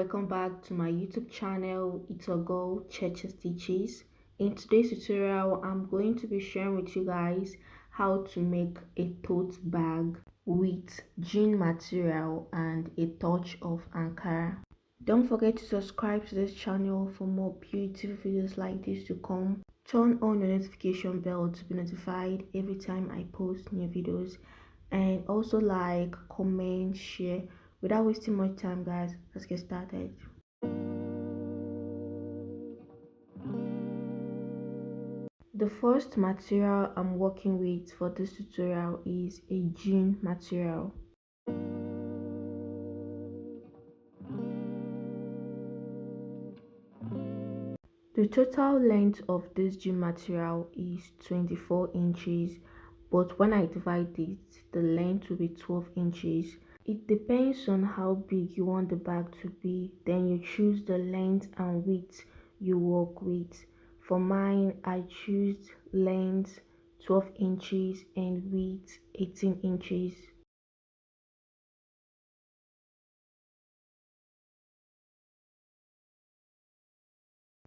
welcome back to my YouTube channel. It's a girl Church Stitches. In today's tutorial, I'm going to be sharing with you guys how to make a tote bag with jean material and a touch of Ankara. Don't forget to subscribe to this channel for more beautiful videos like this to come. Turn on the notification bell to be notified every time I post new videos, and also like, comment, share. Without wasting much time, guys, let's get started. The first material I'm working with for this tutorial is a jean material. The total length of this jean material is 24 inches, but when I divide it, the length will be 12 inches. It depends on how big you want the bag to be, then you choose the length and width you work with. For mine, I choose length 12 inches and width 18 inches.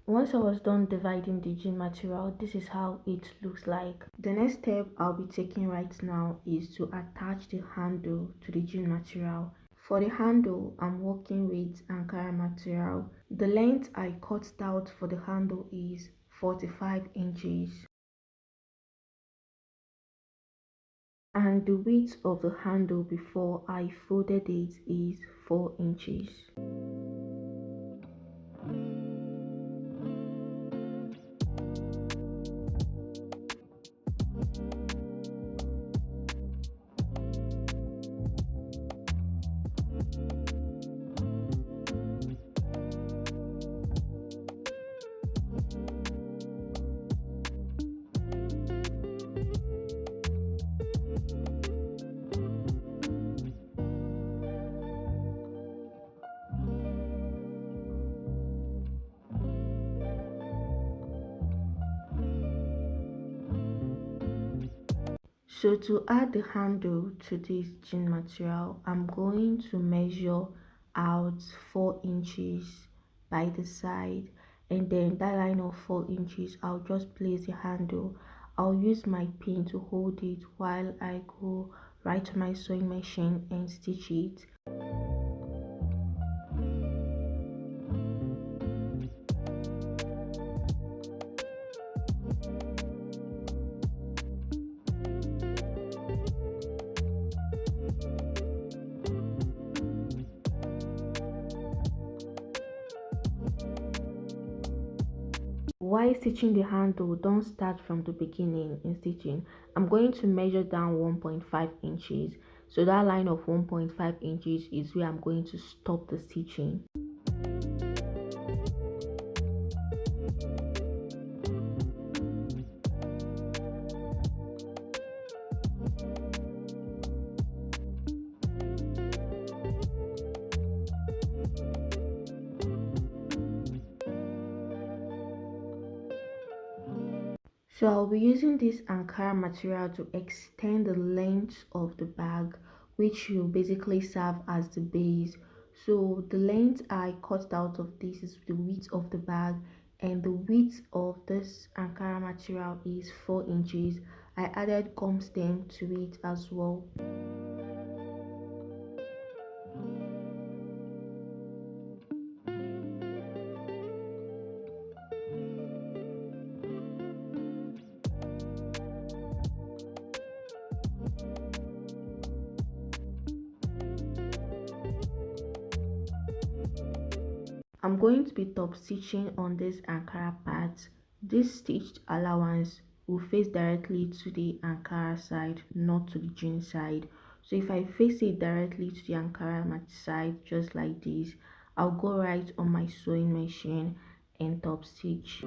Once I was done dividing the jean material, this is how it looks like. The next step I'll be taking right now is to attach the handle to the jean material. For the handle, I'm working with Ankara material. The length I cut out for the handle is 45 inches. And the width of the handle before I folded it is 4 inches. So to add the handle to this jean material, I'm going to measure out 4 inches by the side, and then that line of 4 inches, I'll just place the handle. I'll use my pin to hold it while I go right to my sewing machine and stitch it. While stitching the handle, don't start from the beginning in stitching. I'm going to measure down 1.5 inches. So that line of 1.5 inches is where I'm going to stop the stitching. So I'll be using this Ankara material to extend the length of the bag, which will basically serve as the base. So the length I cut out of this is the width of the bag, and the width of this Ankara material is 4 inches. I added gum stem to it as well. I'm going to be top stitching on this Ankara part. This stitched allowance will face directly to the Ankara side, not to the jean side. So if I face it directly to the Ankara side, just like this, I'll go right on my sewing machine and top stitch.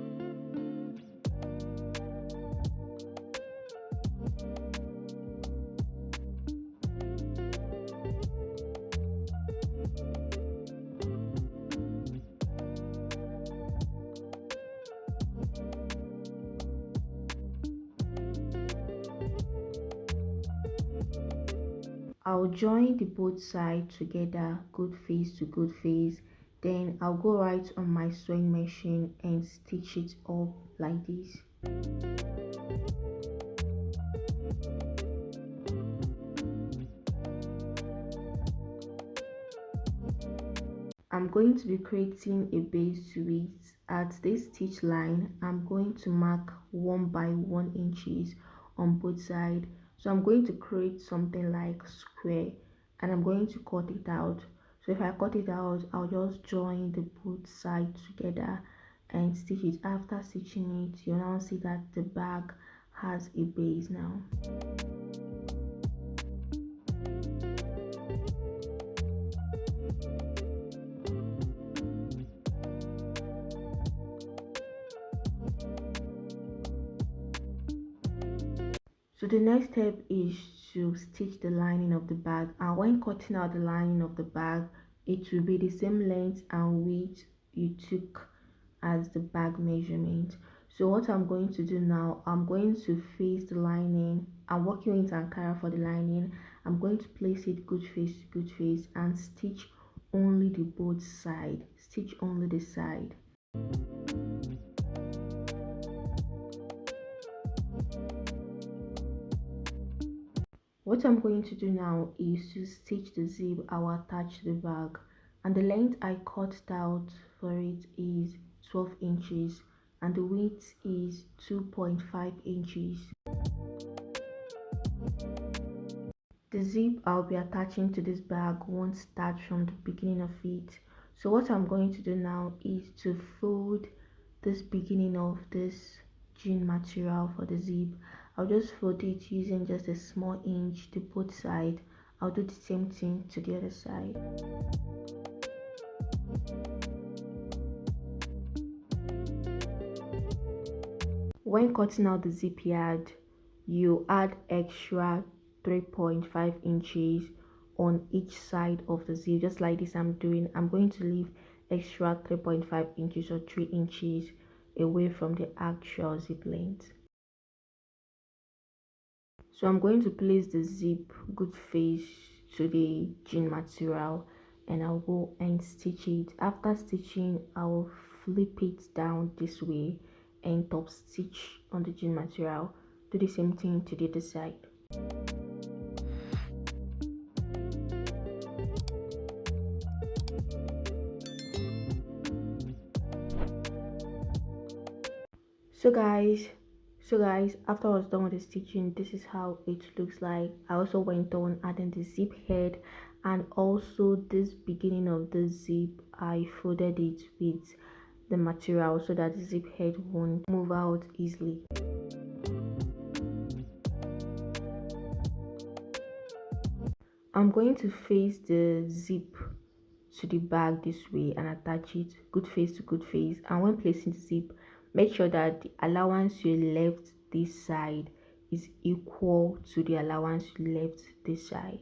I'll join the both sides together, good face to good face, Then I'll go right on my sewing machine and stitch it up like this. I'm going to be creating a base to it. At this stitch line, I'm going to mark 1 by 1 inches on both sides. So I'm going to create something like square, and I'm going to cut it out. So if I cut it out, I'll just join the both sides together and stitch it. After stitching it, you'll now see that the bag has a base now. So the next step is to stitch the lining of the bag, and when cutting out the lining of the bag, it will be the same length and width you took as the bag measurement. So what I'm going to do now, I'm going to face the lining. I'm working with Ankara for the lining. I'm going to place it good face to good face and stitch only the both side. Stitch only the side. What I'm going to do now is to stitch the zip I will attach to the bag, and the length I cut out for it is 12 inches and the width is 2.5 inches. The zip I'll be attaching to this bag won't start from the beginning of it. So what I'm going to do now is to fold this beginning of this jean material for the zip. I'll just fold it using just a small inch to both sides. I'll do the same thing to the other side. When cutting out the zip yard, you add extra 3.5 inches on each side of the zip, just like this I'm doing. I'm going to leave extra 3.5 inches or 3 inches away from the actual zip length. So I'm going to place the zip good face to the jean material and I'll go and stitch it. After stitching, I'll flip it down this way and top stitch on the jean material. Do the same thing to the other side. So guys, after I was done with the stitching, this is how it looks like. I also went on adding the zip head, and also this beginning of the zip I folded it with the material so that the zip head won't move out easily. I'm going to face the zip to the bag this way and attach it good face to good face, and when placing the zip, make sure that the allowance you left this side is equal to the allowance you left this side.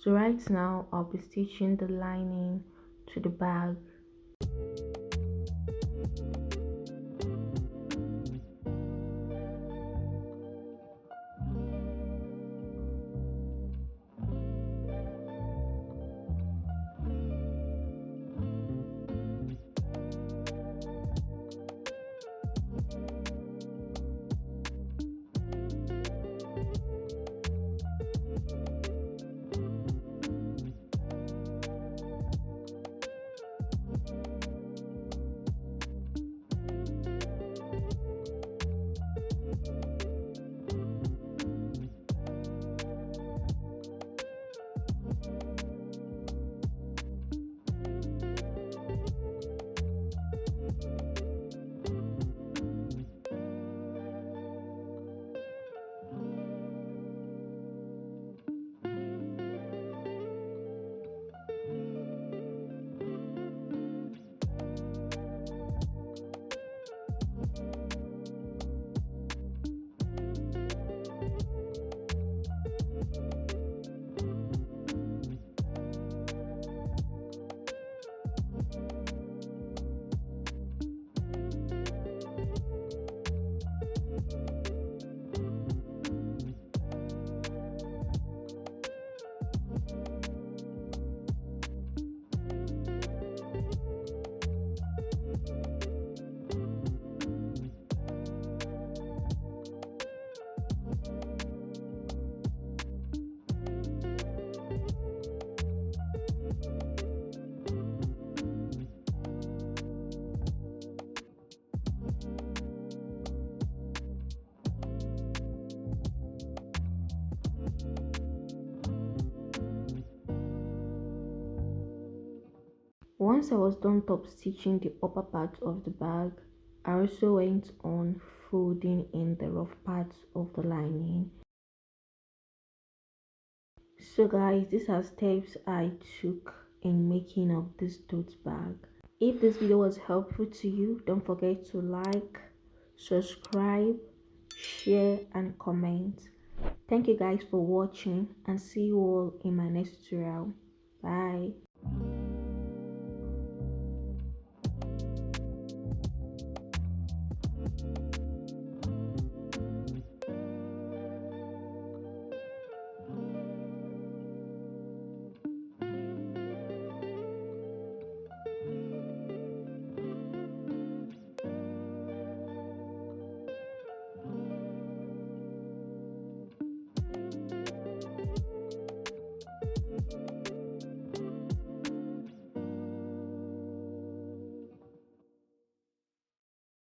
So right now I'll be stitching the lining to the bag. once I was done top stitching the upper part of the bag, I also went on folding in the rough parts of the lining. So guys, these are steps I took in making up this tote bag. If this video was helpful to you, don't forget to like, subscribe, share and comment. Thank you guys for watching and see you all in my next tutorial. Bye.